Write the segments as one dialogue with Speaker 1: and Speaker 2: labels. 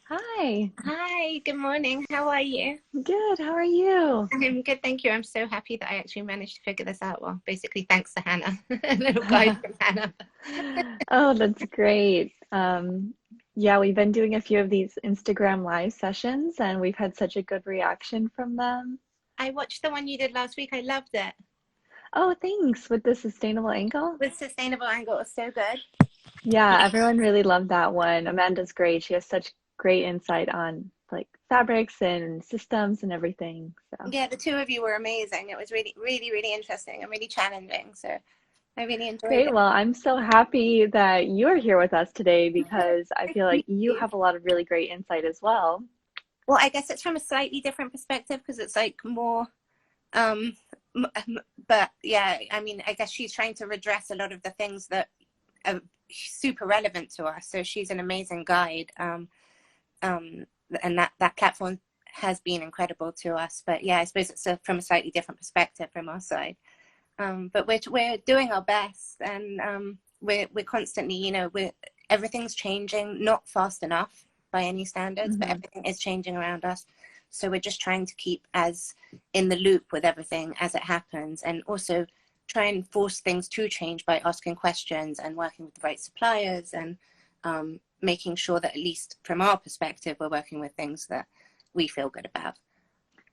Speaker 1: Hi,
Speaker 2: Hi, good morning. How are you?
Speaker 1: good. How are you?
Speaker 2: I'm good, thank you. I'm so happy that I actually managed to figure this out. Well, basically, thanks to Hannah, a little guide from Hannah.
Speaker 1: Oh, that's great. Yeah, we've been doing a few of these Instagram live sessions and we've had such a good reaction from them.
Speaker 2: I watched the one you did last week. I loved it.
Speaker 1: Oh, thanks. With the sustainable angle?
Speaker 2: With sustainable angle, it was so good.
Speaker 1: Yeah, everyone really loved that one. Amanda's great. She has such great insight on like fabrics and systems and everything. So
Speaker 2: Yeah, the two of you were amazing. It was really, really, really interesting and really challenging. So I really enjoyed
Speaker 1: great.
Speaker 2: it.
Speaker 1: Well, I'm so happy that you're here with us today because I feel like
Speaker 2: Me
Speaker 1: you
Speaker 2: too.
Speaker 1: have a lot of really great insight as well.
Speaker 2: Well, I guess it's from a slightly different perspective because it's like more um but yeah, I mean, I guess she's trying to redress a lot of the things that are super relevant to us. So she's an amazing guide, um, and that platform has been incredible to us. But yeah, I suppose it's from a slightly different perspective from our side. But we're doing our best, and we're constantly, we're everything's changing, not fast enough by any standards, but
Speaker 1: Mhm.
Speaker 2: everything is changing around us. So we're just trying to keep as in the loop with everything as it happens, and also try and force things to change by asking questions and working with the right suppliers, and making sure that at least from our perspective, we're working with things that we feel good about.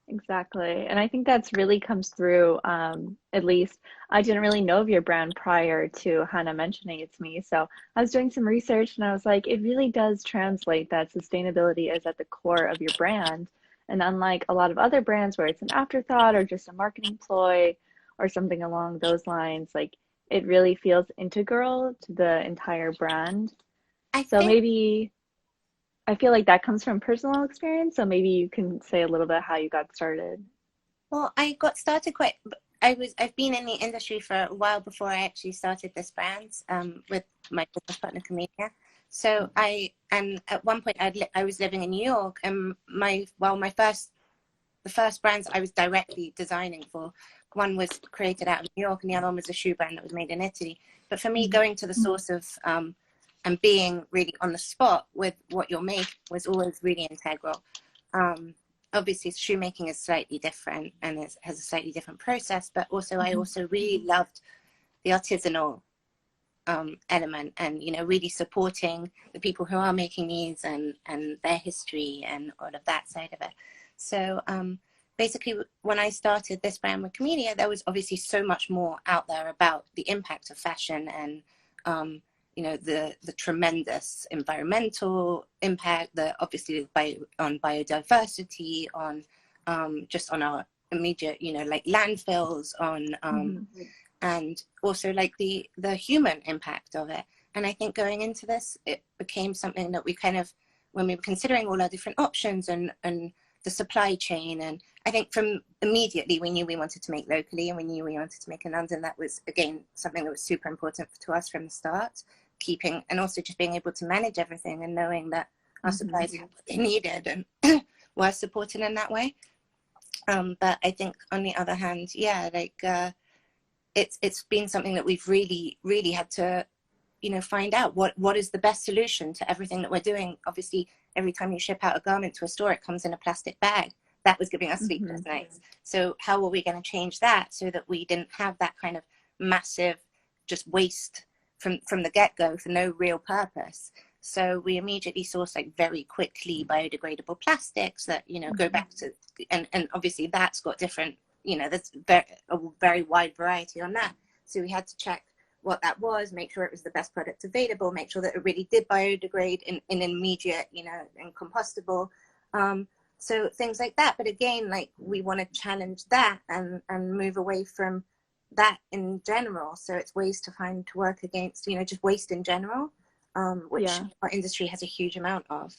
Speaker 1: Exactly. And I think that's really comes through, at least I didn't really know of your brand prior to Hannah mentioning it to me. So I was doing some research and I was like, it really does translate that sustainability is at the core of your brand. And unlike a lot of other brands where it's an afterthought or just a marketing ploy or something along those lines, like it really feels integral to the entire brand.
Speaker 2: I
Speaker 1: So
Speaker 2: think
Speaker 1: maybe I feel like that comes from personal experience. So maybe you can say a little bit how you got started.
Speaker 2: Well, I got started quite. I've been in the industry for a while before I actually started this brand, with my business partner Camelia. So and at one point I was living in New York, and the first brands I was directly designing for, one was created out of New York and the other one was a shoe brand that was made in Italy. But for me,
Speaker 1: Mhm.
Speaker 2: going to the source of and being really on the spot with what you're making was always really integral. Um, Obviously shoemaking is slightly different and it has a slightly different process, but also I
Speaker 1: Mhm.
Speaker 2: also really loved the artisanal element, and really supporting the people who are making these, and their history and all of that side of it. So basically, when I started this brand with Camellia, there was obviously so much more out there about the impact of fashion, and the tremendous environmental impact, the obviously on biodiversity, on just on our immediate, like landfills, on
Speaker 1: Mhm.
Speaker 2: and also like the human impact of it. And I think going into this, it became something that we kind of, when we were considering all our different options, and the supply chain, and I think from immediately we knew we wanted to make locally, and we knew we wanted to make in London. That was again something that was super important to us from the start, keeping, and also just being able to manage everything and knowing that our
Speaker 1: Mhm.
Speaker 2: suppliers had what they needed and were supported in that way. But I think on the other hand, yeah, like it's been something that we've really really had to find out what is the best solution to everything that we're doing. Obviously, every time you ship out a garment to a store, it comes in a plastic bag. That was giving us sleepless
Speaker 1: Mhm.
Speaker 2: nights. So how are we going to change that so that we didn't have that kind of massive just waste from the get-go for no real purpose? So we immediately source like very quickly biodegradable plastics that go
Speaker 1: Mhm.
Speaker 2: back to, and obviously that's got different, there's a very wide variety on that. So we had to check what that was, make sure it was the best product available, make sure that it really did biodegrade in immediate, and compostable. So things like that. But again, like we want to challenge that, and move away from that in general. So it's ways to find to work against, just waste in general, which
Speaker 1: Yeah.
Speaker 2: our industry has a huge amount of.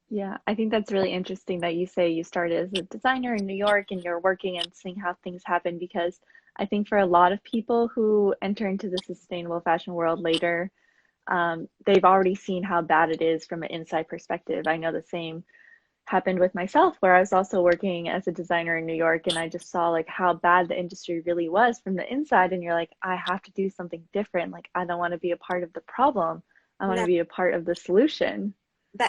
Speaker 1: Yeah. I think that's really interesting that you say you started as a designer in New York and you're working and seeing how things happen because I think for a lot of people who enter into the sustainable fashion world later, they've already seen how bad it is from an inside perspective. I know the same happened with myself where I was also working as a designer in New York and I just saw like how bad the industry really was from the inside and you're like I have to do something different. Like I don't want to be a part of the problem. I want to
Speaker 2: No,
Speaker 1: be a part of the solution.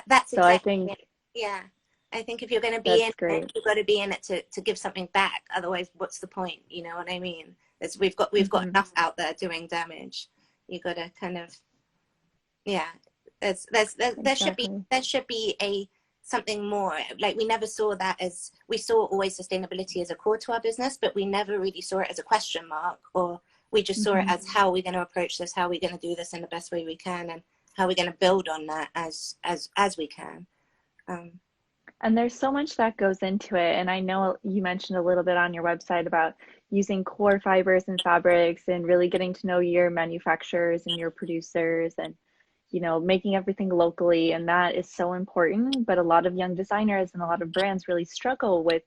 Speaker 2: that's
Speaker 1: So I
Speaker 2: exactly
Speaker 1: think
Speaker 2: it. Yeah. I think if you're going to be in
Speaker 1: That's great.
Speaker 2: it, you've got to be in it to give something back. Otherwise, what's the point? You know what I mean? We've got
Speaker 1: Hmm.
Speaker 2: enough out there doing damage. You got to kind of, yeah.
Speaker 1: Exactly.
Speaker 2: There should be a something more. Like we never saw that as, we saw always sustainability as a core to our business, but we never really saw it as a question mark, or we just saw it
Speaker 1: Hmm.
Speaker 2: as how are we going to approach this, how are we going to do this in the best way we can, and how are we going to build on that as we can. Um,
Speaker 1: And there's so much that goes into it. And I know you mentioned a little bit on your website about using core fibers and fabrics and really getting to know your manufacturers and your producers and, making everything locally. And that is so important. But a lot of young designers and a lot of brands really struggle with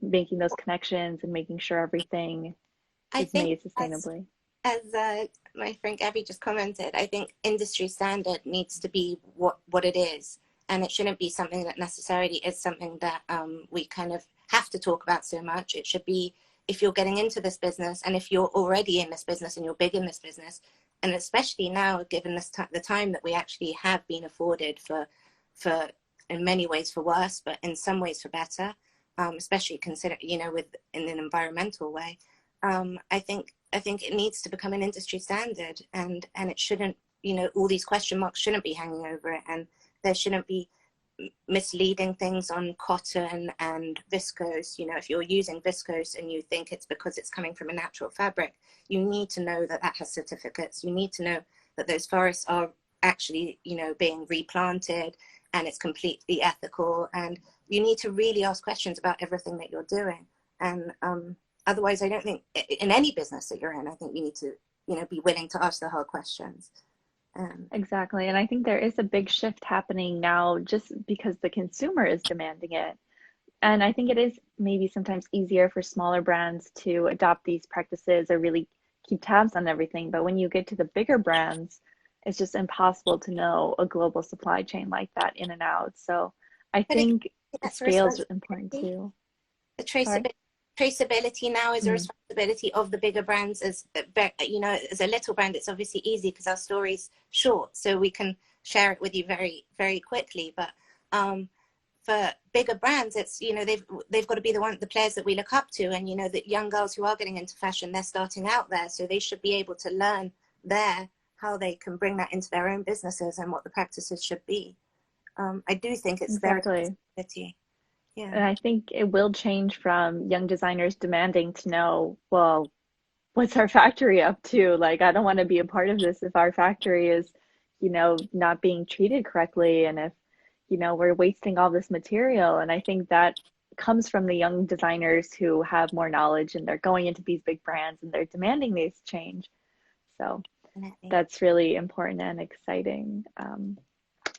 Speaker 1: making those connections and making sure everything
Speaker 2: I
Speaker 1: is
Speaker 2: think
Speaker 1: made sustainably.
Speaker 2: as my friend Gabby just commented, I think industry standard needs to be what it is, and it shouldn't be something that necessarily is something that we kind of have to talk about so much. It should be, if you're getting into this business, and if you're already in this business and you're big in this business, and especially now, given this the time that we actually have been afforded for in many ways for worse, but in some ways for better, especially consider with in an environmental way. I think it needs to become an industry standard, and it shouldn't, all these question marks shouldn't be hanging over it, and there shouldn't be misleading things on cotton and viscose. If you're using viscose and you think it's because it's coming from a natural fabric, you need to know that that has certificates. You need to know that those forests are actually, being replanted, and it's completely ethical, and you need to really ask questions about everything that you're doing. And otherwise, I don't think in any business that you're in, I think you need to, be willing to ask the hard questions.
Speaker 1: Exactly. And I think there is a big shift happening now just because the consumer is demanding it. And I think it is maybe sometimes easier for smaller brands to adopt these practices or really keep tabs on everything. But when you get to the bigger brands, it's just impossible to know a global supply chain like that in and out. So I
Speaker 2: But again,
Speaker 1: think the
Speaker 2: that's a
Speaker 1: scale is important
Speaker 2: responsibility.
Speaker 1: too.
Speaker 2: The
Speaker 1: Sorry.
Speaker 2: traceability now is a
Speaker 1: Mm,
Speaker 2: responsibility of the bigger brands. As a little brand, it's obviously easy because our story's short, so we can share it with you very, very quickly. But for bigger brands, it's, they've got to be the players that we look up to, and the young girls who are getting into fashion, they're starting out there, so they should be able to learn there how they can bring that into their own businesses and what the practices should be. I do think it's their
Speaker 1: exactly.
Speaker 2: responsibility. Yeah.
Speaker 1: And I think it will change from young designers demanding to know, well, what's our factory up to? Like, I don't want to be a part of this if our factory is, not being treated correctly and if, we're wasting all this material. And I think that comes from the young designers who have more knowledge and they're going into these big brands and they're demanding this change. So
Speaker 2: Definitely.
Speaker 1: that's really important and exciting.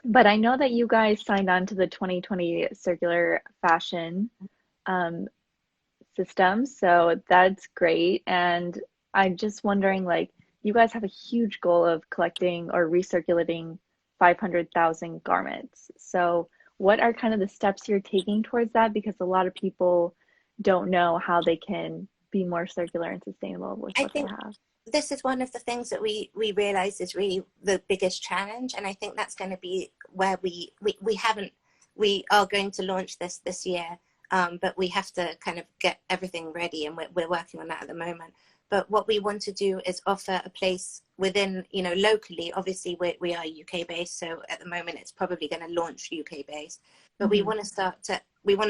Speaker 1: But I know that you guys signed on to the 2020 circular fashion um, system. So that's great. And I'm just wondering, like, you guys have a huge goal of collecting or recirculating 500,000 garments. So what are kind of the steps you're taking towards that? Because a lot of people don't know how they can be more circular and sustainable with
Speaker 2: I
Speaker 1: what they
Speaker 2: think
Speaker 1: have.
Speaker 2: this is one of the things that we realize is really the biggest challenge, and I think that's going to be where we haven't, we are going to launch this year, but we have to kind of get everything ready, and we're working on that at the moment. But what we want to do is offer a place within, locally. Obviously we are UK based, so at the moment it's probably going to launch UK based, but
Speaker 1: Hmm.
Speaker 2: we want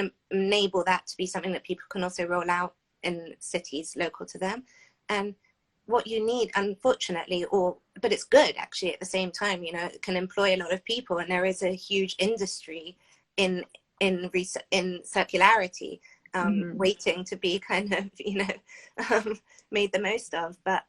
Speaker 2: to enable that to be something that people can also roll out in cities local to them. And what you need, unfortunately, but it's good actually at the same time, it can employ a lot of people, and there is a huge industry in in circularity,
Speaker 1: Hmm.
Speaker 2: waiting to be kind of made the most of. But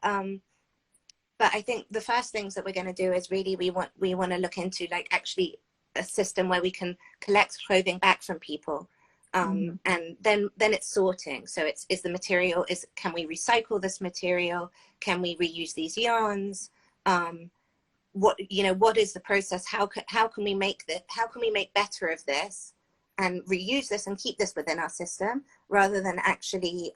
Speaker 2: I think the first things that we're going to do is really we want to look into, like, actually a system where we can collect clothing back from people,
Speaker 1: Hmm.
Speaker 2: and then it's sorting. So is the material, can we recycle this material, can we reuse these yarns, what is the process, how can we make better of this and reuse this and keep this within our system, rather than actually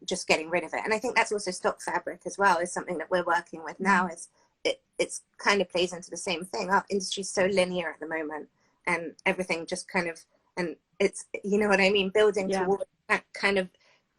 Speaker 2: just getting rid of it. And I think that's also stock fabric as well, is something that we're working with now. Is it's kind of plays into the same thing. Our industry is so linear at the moment, and everything just kind of, and it's, you know what I mean, building
Speaker 1: Yeah.
Speaker 2: towards that kind of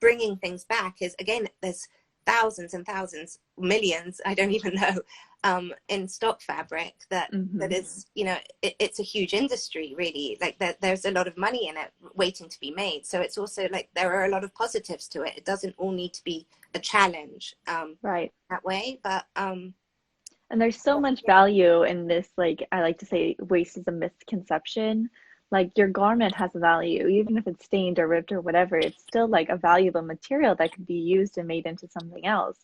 Speaker 2: bringing things back is, again, there's thousands and thousands, millions, I don't even know, in stock fabric that is, you know, it's a huge industry, really. Like there's a lot of money in it waiting to be made. So it's also like there are a lot of positives to it. It doesn't all need to be a challenge
Speaker 1: Right.
Speaker 2: that way. But
Speaker 1: and there's so much value in this, like I like to say, waste is a misconception. Like your garment has a value, even if it's stained or ripped or whatever, it's still like a valuable material that could be used and made into something else.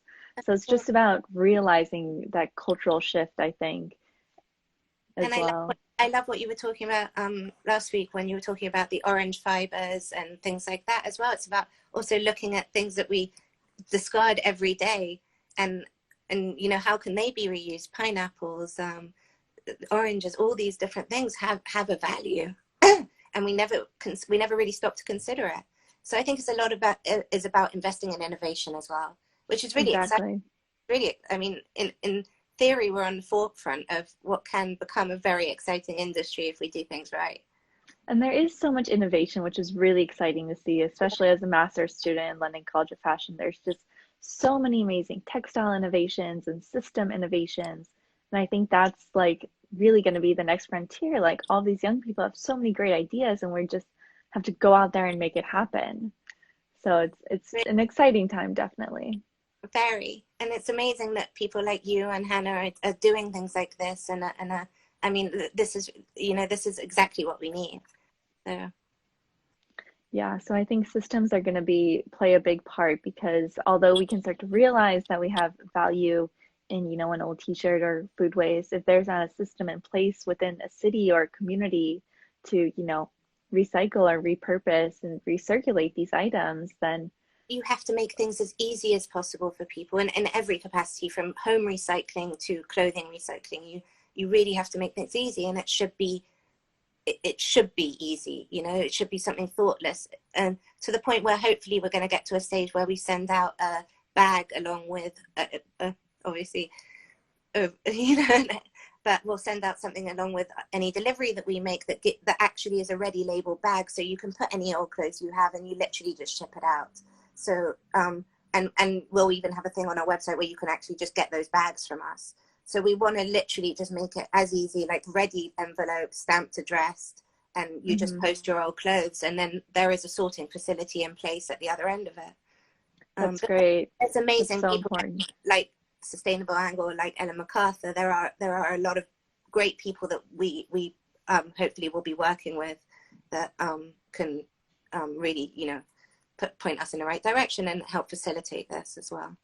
Speaker 1: So it's just about realizing that cultural shift, I think, as
Speaker 2: and
Speaker 1: well.
Speaker 2: I love what you were talking about last week when you were talking about the orange fibers and things like that as well. It's about also looking at things that we discard every day, and you know, how can they be reused? Pineapples, oranges, all these different things have a value, and we never really stop to consider it. So I think it's a lot about investing in innovation as well, which is really exciting. Really, I mean, in theory, we're on the forefront of what can become a very exciting industry if we do things right.
Speaker 1: And there is so much innovation, which is really exciting to see, especially as a master's student in London College of Fashion. There's just so many amazing textile innovations and system innovations. And I think that's like really going to be the next frontier. Like all these young people have so many great ideas, and we just have to go out there and make it happen. So it's an exciting time, definitely.
Speaker 2: Very. And it's amazing that people like you and Hannah are doing things like this. And I mean, this is, you know, this is exactly what we need. So.
Speaker 1: Yeah, so I think systems are going to play a big part, because although we can start to realize that we have value in, you know, an old t-shirt or food waste, if there's not a system in place within a city or a community to, you know, recycle or repurpose and recirculate these items, then
Speaker 2: you have to make things as easy as possible for people in every capacity, from home recycling to clothing recycling. You really have to make things easy, and it should be easy, you know, it should be something thoughtless, and to the point where hopefully we're going to get to a stage where we send out a bag along with obviously you know, but we'll send out something along with any delivery that we make that actually is a ready label bag, so you can put any old clothes you have and you literally just ship it out. So and we'll even have a thing on our website where you can actually just get those bags from us. So we want to literally just make it as easy, like ready envelope, stamped, addressed, and you just post your old clothes, and then there is a sorting facility in place at the other end of it.
Speaker 1: That's great.
Speaker 2: It's amazing.
Speaker 1: That's so
Speaker 2: people
Speaker 1: important.
Speaker 2: like Sustainable Angle, like Ellen MacArthur. There are a lot of great people that we hopefully will be working with that can really, you know, point us in the right direction and help facilitate this as well.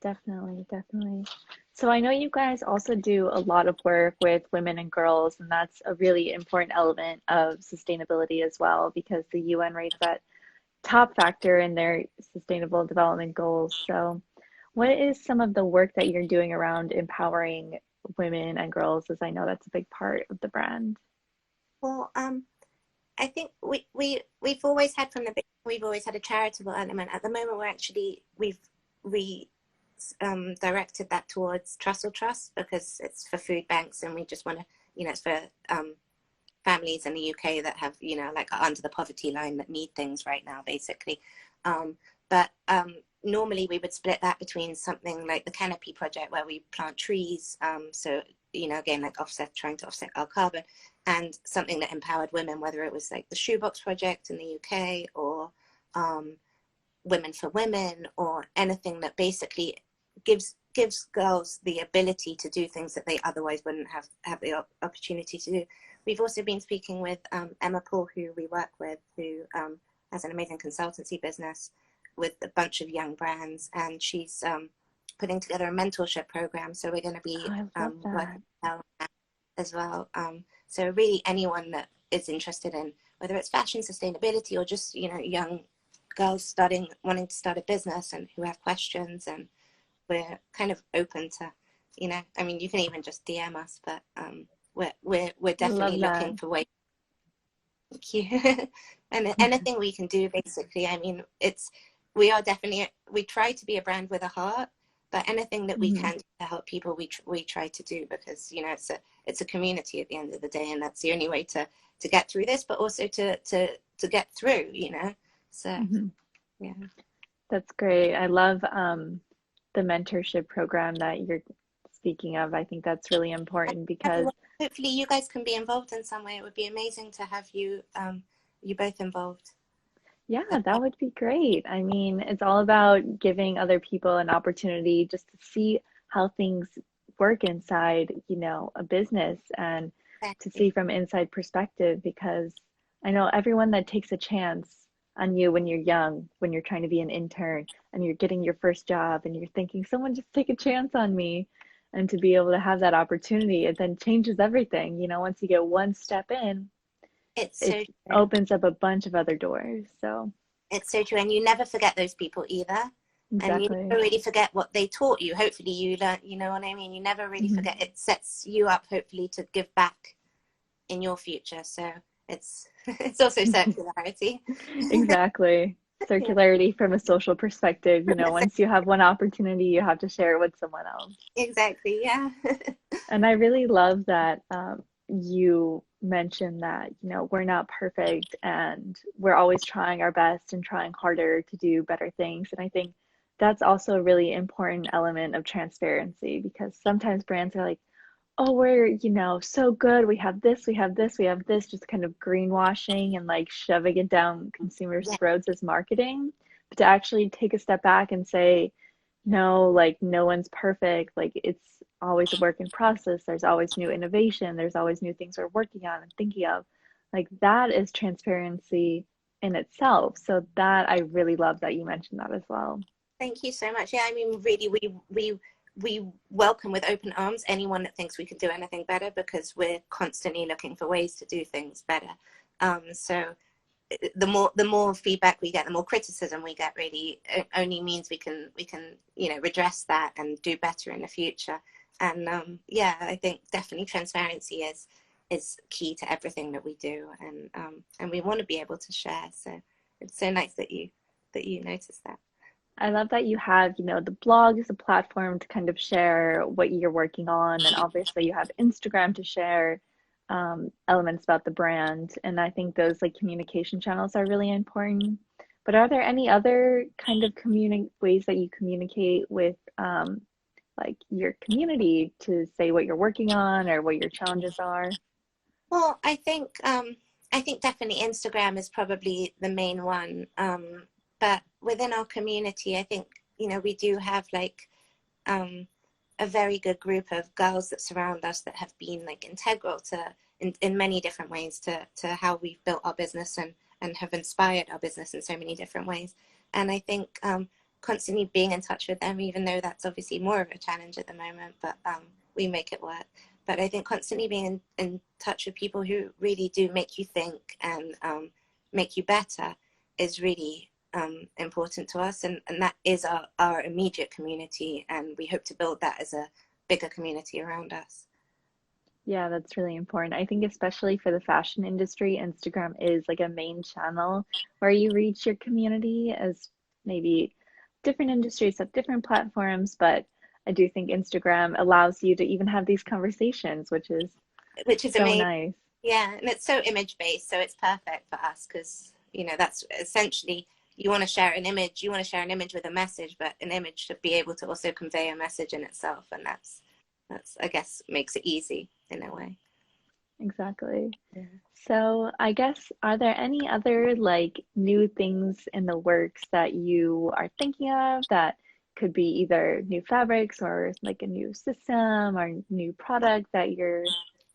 Speaker 1: Definitely, definitely. So I know you guys also do a lot of work with women and girls, and that's a really important element of sustainability as well, because the UN rates that top factor in their sustainable development goals. So what is some of the work that you're doing around empowering women and girls, as I know that's a big part of the brand?
Speaker 2: Well, I think we've always had from the beginning, we've always had a charitable element. At the moment, we've directed that towards Trussell Trust, because it's for food banks, and we just want to, you know, it's for families in the UK that have, you know, like are under the poverty line, that need things right now, basically. But normally we would split that between something like the Canopy Project, where we plant trees. So, you know, again, like trying to offset our carbon, and something that empowered women, whether it was like the Shoebox Project in the UK, or Women for Women, or anything that basically gives girls the ability to do things that they otherwise wouldn't have the opportunity to do. We've also been speaking with Emma Paul, who we work with, who has an amazing consultancy business with a bunch of young brands, and she's putting together a mentorship program. So we're going to be working on that as well. So really, anyone that is interested in whether it's fashion, sustainability, or just, you know, young girls wanting to start a business and who have questions, and we're kind of open to, you know, I mean, you can even just DM us, but we're definitely looking for ways. Thank you. And anything we can do, basically. I mean, we try to be a brand with a heart, but anything that we
Speaker 1: Mhm.
Speaker 2: can do to help people, we try to do, because it's a community at the end of the day, and that's the only way to get through this, but also to get through, so
Speaker 1: Mhm.
Speaker 2: yeah.
Speaker 1: That's great. I love the mentorship program that you're speaking of. I think that's really important because,
Speaker 2: Everyone, hopefully you guys can be involved in some way. It would be amazing to have you both involved.
Speaker 1: yeah, that would be great. I mean, it's all about giving other people an opportunity just to see how things work inside, a business and to see
Speaker 2: Exactly.
Speaker 1: from inside perspective because I know everyone that takes a chance on you when you're young, when you're trying to be an intern and you're getting your first job and you're thinking, someone just take a chance on me. And to be able to have that opportunity, it then changes everything. Once you get one step in,
Speaker 2: It's
Speaker 1: it
Speaker 2: so true.
Speaker 1: opens up a bunch of other doors. So,
Speaker 2: It's so true. And you never forget those people either. And you
Speaker 1: exactly.
Speaker 2: never really forget what they taught you. Hopefully you learn, you know what I mean? You never really
Speaker 1: Mhm.
Speaker 2: forget. It sets you up, hopefully, to give back in your future. So it's it's also circularity.
Speaker 1: Exactly.
Speaker 2: Yeah.
Speaker 1: Circularity from a social perspective, once you have one opportunity, you have to share it with someone else.
Speaker 2: Exactly. Yeah.
Speaker 1: And I really love that you mentioned that, we're not perfect and we're always trying our best and trying harder to do better things. And I think that's also a really important element of transparency because sometimes brands are like, oh, we're, so good. We have this, we have this, we have this, just kind of greenwashing and like shoving it down consumers'
Speaker 2: Yeah.
Speaker 1: throats as marketing. But to actually take a step back and say, no, like no one's perfect. Like it's always a work in process. There's always new innovation. There's always new things we're working on and thinking of. Like that is transparency in itself. So that I really love that you mentioned that as well.
Speaker 2: Thank you so much. Yeah, I mean, really, we welcome with open arms anyone that thinks we can do anything better, because we're constantly looking for ways to do things better. So the more feedback we get, the more criticism we get, really it only means we can redress that and do better in the future. And yeah, I think definitely transparency is key to everything that we do, and we want to be able to share. So it's so nice that you noticed that.
Speaker 1: I love that you have, the blog as a platform to kind of share what you're working on. And obviously you have Instagram to share elements about the brand. And I think those like communication channels are really important. But are there any other kind of ways that you communicate with like your community to say what you're working on or what your challenges are?
Speaker 2: Well, I think definitely Instagram is probably the main one. But within our community, I think we do have like um, a very good group of girls that surround us that have been like integral to in many different ways to how we've built our business, and have inspired our business in so many different ways. And I think constantly being in touch with them, even though that's obviously more of a challenge at the moment, but we make it work. But I think constantly being in touch with people who really do make you think and make you better is really important to us. And that is our immediate community. And we hope to build that as a bigger community around us.
Speaker 1: Yeah, that's really important. I think especially for the fashion industry, Instagram is like a main channel where you reach your community as maybe different industries have different platforms, but I do think Instagram allows you to even have these conversations, which is
Speaker 2: Which is
Speaker 1: so
Speaker 2: amazing.
Speaker 1: nice.
Speaker 2: Yeah, and it's so image based, so it's perfect for us, because that's essentially, you want to share an image with a message, but an image should be able to also convey a message in itself, and that's I guess makes it easy in a way.
Speaker 1: Exactly.
Speaker 2: Yeah.
Speaker 1: So I guess, are there any other like new things in the works that you are thinking of that could be either new fabrics or like a new system or new product that you're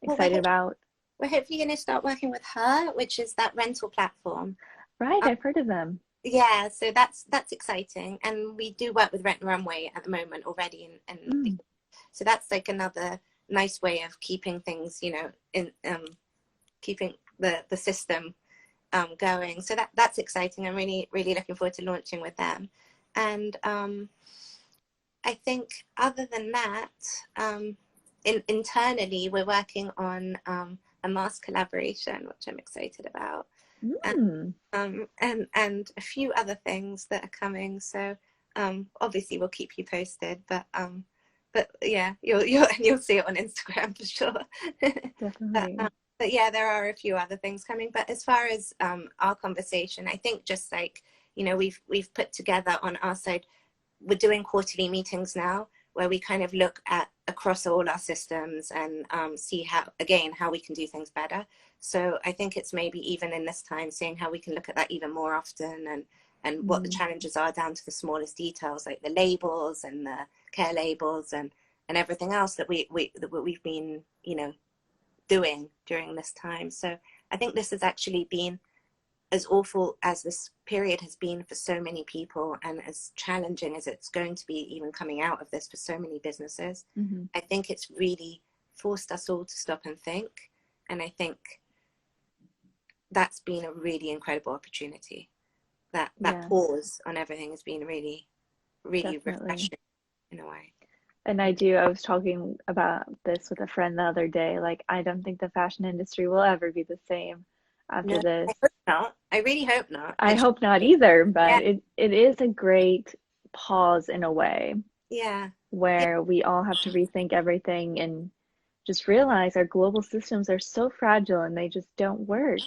Speaker 2: Well,
Speaker 1: excited about?
Speaker 2: we're hopefully going to start working with her, which is that rental platform.
Speaker 1: Right,
Speaker 2: Uh,
Speaker 1: I've heard of them.
Speaker 2: yeah, so that's exciting, and we do work with Rent and Runway at the moment already, and
Speaker 1: Mm,
Speaker 2: so that's like another nice way of keeping things, in keeping the system going. So that's exciting. I'm really really looking forward to launching with them, and I think other than that, internally we're working on a mass collaboration, which I'm excited about, and
Speaker 1: mm.
Speaker 2: and a few other things that are coming. So Obviously we'll keep you posted, but yeah, you'll see it on Instagram for sure.
Speaker 1: Definitely.
Speaker 2: But yeah, there are a few other things coming. But as far as our conversation, I think just like, we've put together on our side, we're doing quarterly meetings now where we kind of look at across all our systems and see how we can do things better. So I think it's maybe even in this time seeing how we can look at that even more often, and what the challenges are down to the smallest details, like the labels and the care labels and everything else that we've been doing during this time. So I think this has actually been, as awful as this period has been for so many people and as challenging as it's going to be even coming out of this for so many businesses, I think it's really forced us all to stop and think. And I think that's been a really incredible opportunity. That pause on everything has been really, really refreshing in a way.
Speaker 1: And I was talking about this with a friend the other day. Like, I don't think the fashion industry will ever be the same after this.
Speaker 2: I hope not. I really hope not.
Speaker 1: I hope not either, but it is a great pause in a way.
Speaker 2: Yeah.
Speaker 1: Where we all have to rethink everything and just realize our global systems are so fragile and they just don't work.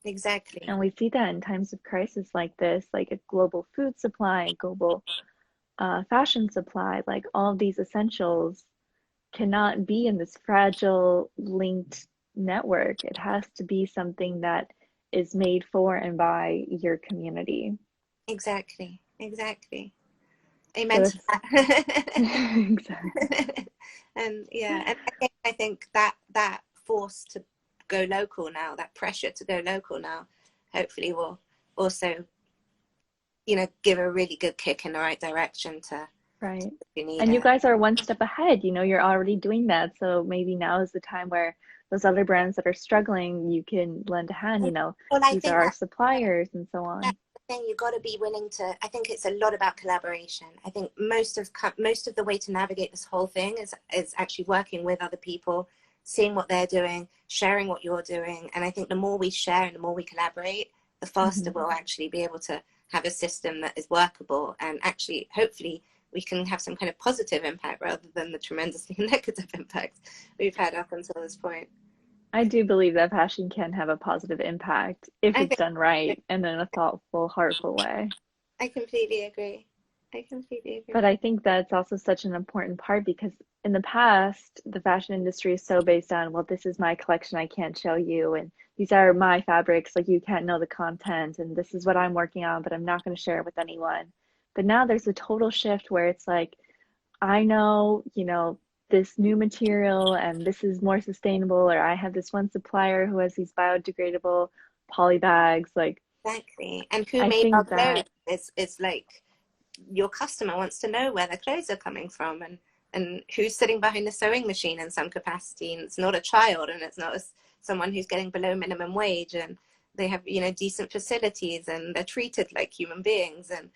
Speaker 2: Exactly.
Speaker 1: And we see that in times of crisis like this, like a global food supply, a global fashion supply, like all of these essentials cannot be in this fragile linked network. It has to be something that is made for and by your community.
Speaker 2: Exactly. Amen to that.
Speaker 1: Exactly.
Speaker 2: And yeah, and I think that force to go local now, that pressure to go local now, hopefully will also, give a really good kick in the right direction to
Speaker 1: right.
Speaker 2: And
Speaker 1: you guys are one step ahead, you're already doing that. So maybe now is the time where those other brands that are struggling, you can lend a hand, these are our suppliers and so on.
Speaker 2: That's the thing, you got to be willing to, I think it's a lot about collaboration. I think most of the way to navigate this whole thing is actually working with other people, seeing what they're doing, sharing what you're doing. And I think the more we share and the more we collaborate, the faster we'll actually be able to have a system that is workable, and actually, hopefully, we can have some kind of positive impact rather than the tremendously negative impact we've had up until this point.
Speaker 1: I do believe that fashion can have a positive impact if it's done right and in a thoughtful, heartful way.
Speaker 2: I completely agree.
Speaker 1: But I think that's also such an important part, because in the past, the fashion industry is so based on, well, this is my collection, I can't show you, and these are my fabrics, like you can't know the content, and this is what I'm working on, but I'm not going to share it with anyone. But now there's a total shift where it's like, I know, this new material and this is more sustainable, or I have this one supplier who has these biodegradable poly bags. Like,
Speaker 2: exactly. And who
Speaker 1: I
Speaker 2: made
Speaker 1: think
Speaker 2: our clothes? It's like your customer wants to know where the clothes are coming from, and who's sitting behind the sewing machine in some capacity. And it's not a child, and it's not someone who's getting below minimum wage, and they have decent facilities, and they're treated like human beings. And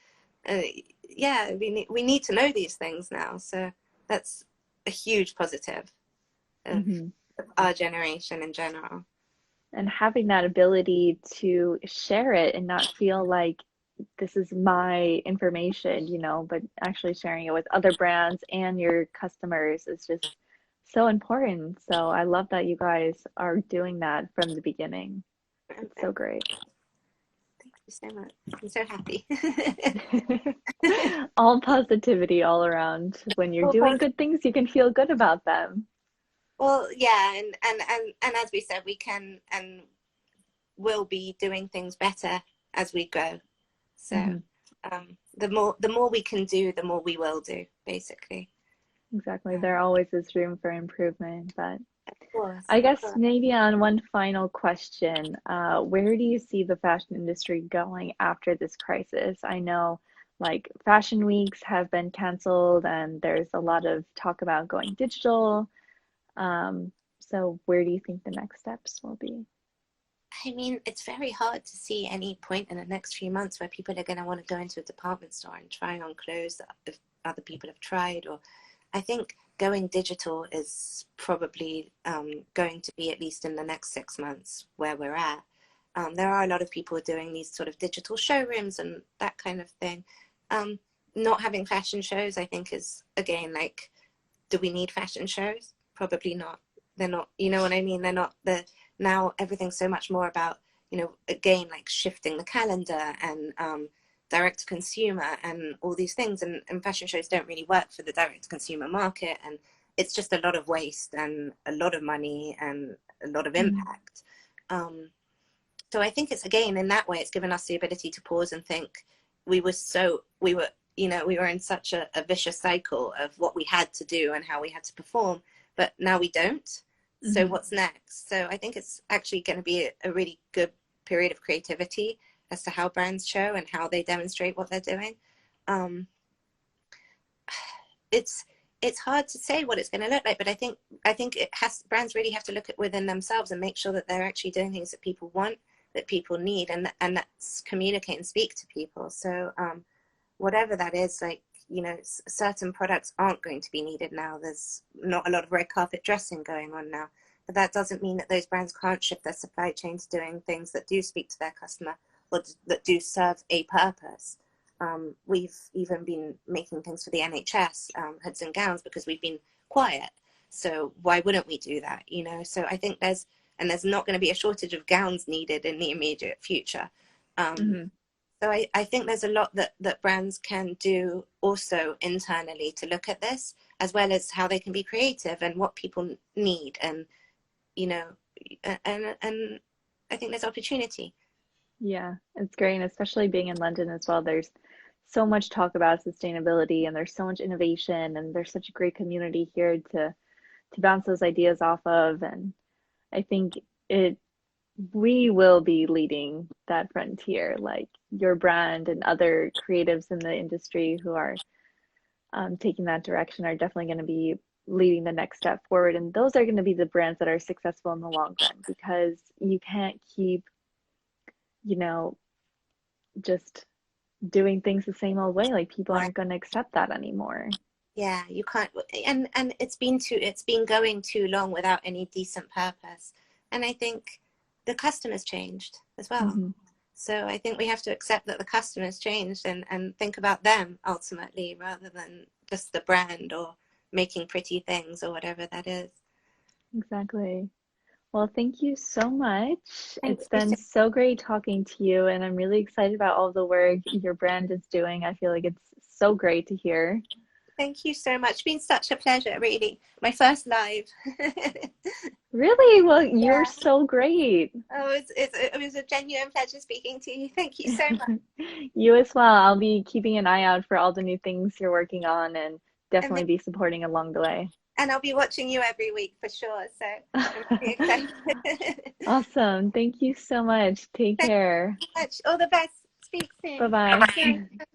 Speaker 2: we need to know these things now. So that's a huge positive of our generation in general.
Speaker 1: And having that ability to share it and not feel like this is my information, but actually sharing it with other brands and your customers is just so important. So I love that you guys are doing that from the beginning. It's so great.
Speaker 2: Thank you so much. I'm so happy.
Speaker 1: All positivity all around. When you're doing good things, you can feel good about them.
Speaker 2: Well, yeah, and as we said, we can and will be doing things better as we go. So the more we can do, the more we will do, basically.
Speaker 1: Exactly. There always is room for improvement, but
Speaker 2: of course,
Speaker 1: I guess maybe on one final question, where do you see the fashion industry going after this crisis? I know like fashion weeks have been canceled and there's a lot of talk about going digital. So where do you think the next steps will be?
Speaker 2: I mean, it's very hard to see any point in the next few months where people are going to want to go into a department store and try on clothes that other people have tried. Or I think going digital is probably going to be, at least in the next 6 months, where we're at. There are a lot of people doing these sort of digital showrooms and that kind of thing. not having fashion shows, I think, is, again, like, do we need fashion shows? Probably not. They're not, you know what I mean? They're not the, now everything's so much more about, you know, again, like shifting the calendar and direct to consumer and all these things. And fashion shows don't really work for the direct to consumer market. And it's just a lot of waste and a lot of money and a lot of impact. So I think it's, again, in that way, it's given us the ability to pause and think. We were in such a vicious cycle of what we had to do and how we had to perform, but now we don't. So what's next? So I think it's actually going to be a really good period of creativity as to how brands show and how they demonstrate what they're doing. It's hard to say what it's going to look like, but I think brands really have to look at within themselves and make sure that they're actually doing things that people want, that people need, and that's communicate and speak to people. So whatever that is, like, you know, certain products aren't going to be needed now. There's not a lot of red carpet dressing going on now, but that doesn't mean that those brands can't shift their supply chain to doing things that do speak to their customer or that do serve a purpose. We've even been making things for the NHS, hoods and gowns, because we've been quiet. So why wouldn't we do that? You know, so I think there's not going to be a shortage of gowns needed in the immediate future. So I think there's a lot that brands can do also internally to look at this, as well as how they can be creative and what people need. And, you know, and I think there's opportunity.
Speaker 1: Yeah, it's great. And especially being in London as well, there's so much talk about sustainability and there's so much innovation and there's such a great community here to bounce those ideas off of. And I think we will be leading that frontier, like your brand and other creatives in the industry who are taking that direction are definitely going to be leading the next step forward. And those are going to be the brands that are successful in the long run, because you can't keep, you know, just doing things the same old way. Like, people aren't going to accept that anymore.
Speaker 2: Yeah, you can't, and it's been going too long without any decent purpose. And I think the customer's changed as well. So I think we have to accept that the customer's changed and think about them ultimately, rather than just the brand or making pretty things or whatever that is.
Speaker 1: Exactly. Well, thank you so much. It's been so great talking to you, and I'm really excited about all the work your brand is doing. I feel like it's so great to hear.
Speaker 2: Thank you so much. It's been such a pleasure, really. My first live.
Speaker 1: Really? Well, you're so great.
Speaker 2: Oh, it was a genuine pleasure speaking to you. Thank you so much.
Speaker 1: You as well. I'll be keeping an eye out for all the new things you're working on and definitely be supporting along the way.
Speaker 2: And I'll be watching you every week for sure. So I'm really excited.
Speaker 1: Awesome. Thank you so much. Take care.
Speaker 2: Thank you so much. All the best. Speak soon.
Speaker 1: Bye-bye.